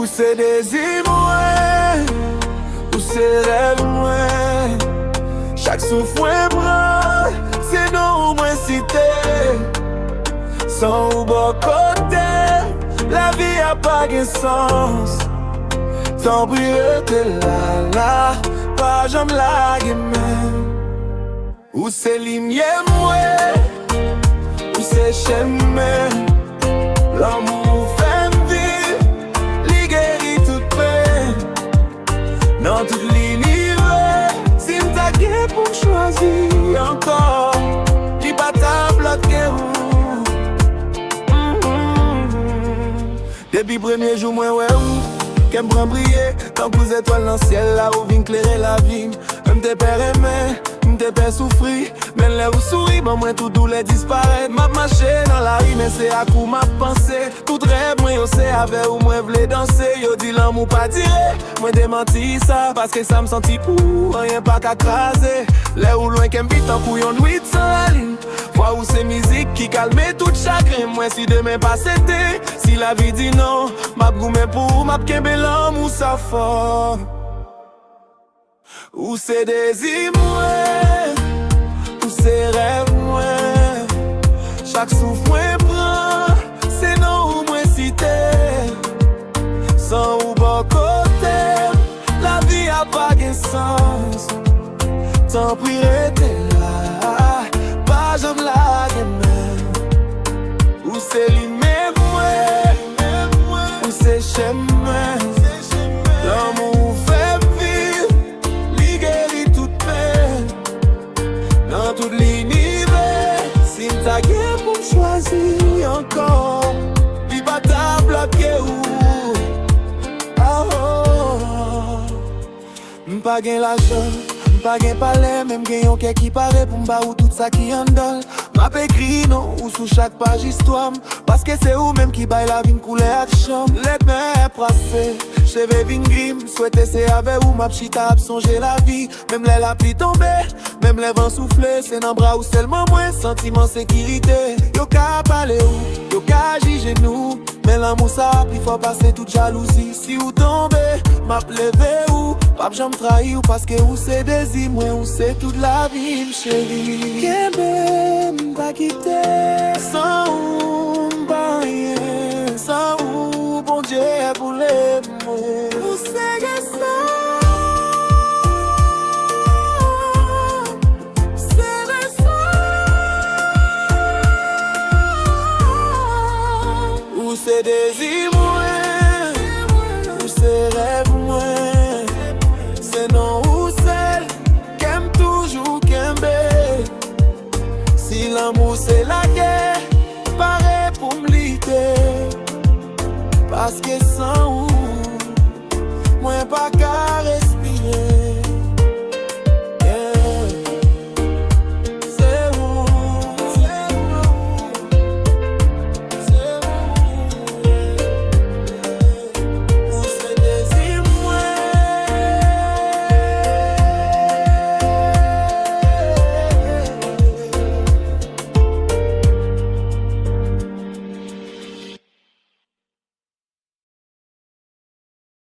se désir mwen, ou se rêve mwen. Chaque souffle mwen prend, c'est non mwen cité. Sans ou bon côté, la vie a pas de sens. Tant pis rete là, pas jamais la même. Ou c'est lumière mwen, ou c'est chemin. L'amour fait vivre, li guérit toute peine. Dans tout l'univers, si m'ta gué pour choisir encore, li pas ta bloqué ou. Depuis premier jour, moi ouais ou, qu'elle prend briller, tant que vous étoiles dans le ciel, là où vient éclairer la vie. Même tes pères aimaient, tes pères souffrir, mais là où souris, ben moi tout douleur disparaît. M'a marché dans la rue, mais c'est à coup m'a pensé. Tout rêve, moi yo c'est avec ou moi v'lais danser. Yo dit l'amour pas tiré, moi démenti ça, parce que ça me senti pour rien pas qu'à craser. Là où loin qu'elle me vit en couillon nuit sans la ligne. Vois où c'est musique qui calme tout chagrin. Moi si demain pas c'était, si la vie dit non, m'a goumé pour m'a kembe l'amour ça fort. Ou c'est désir mwen, ou c'est rêve mwen. Chaque souffle mwen prend, c'est non ou mwen cité. Sans ou bon côté, la vie a pas de sens. Tant pis rete là, pas jamais la même. Ou c'est lumière mwen, ou c'est chemin. L'amour fait vivre, li guérit toute peine. Dans tout l'univers, si m'ta gué pour choisir encore, li pas ta bloqué ou. M'pa gen l'argent, m'pa gen palais, même gen yon kè qui paraît pour m'ba ou tout ça qui en donne. M'a écrit non ou sous chaque page histoire, parce que c'est ou même qui baille la vie m'coule action. Les mains pressées, cheveux vin grim, souhaité c'est avec ou m'a pchita ap songer la vie. Même les la pluie tombée, même les vents soufflés, c'est dans bras ou seulement moins sentiment sécurité. Yo ka parler ou, yo ka agir genou, mais l'amour ça il faut passer toute jalousie. Si ou tombe, m'a levé ou, pas j'aime trahir ou parce que ou c'est désir, moi ou c'est toute la vie m'chérie. Kembe m'pa quitter, sans ou m'pa rien, sans ou bon Dieu pour les mots. Ou c'est que ça. C'est désir moins, ou c'est rêve moins. C'est non ou celle qu'aime toujours qu'aime. Si l'amour c'est la guerre, pareil pour m'liter. Parce que sans ou, moi pas qu'à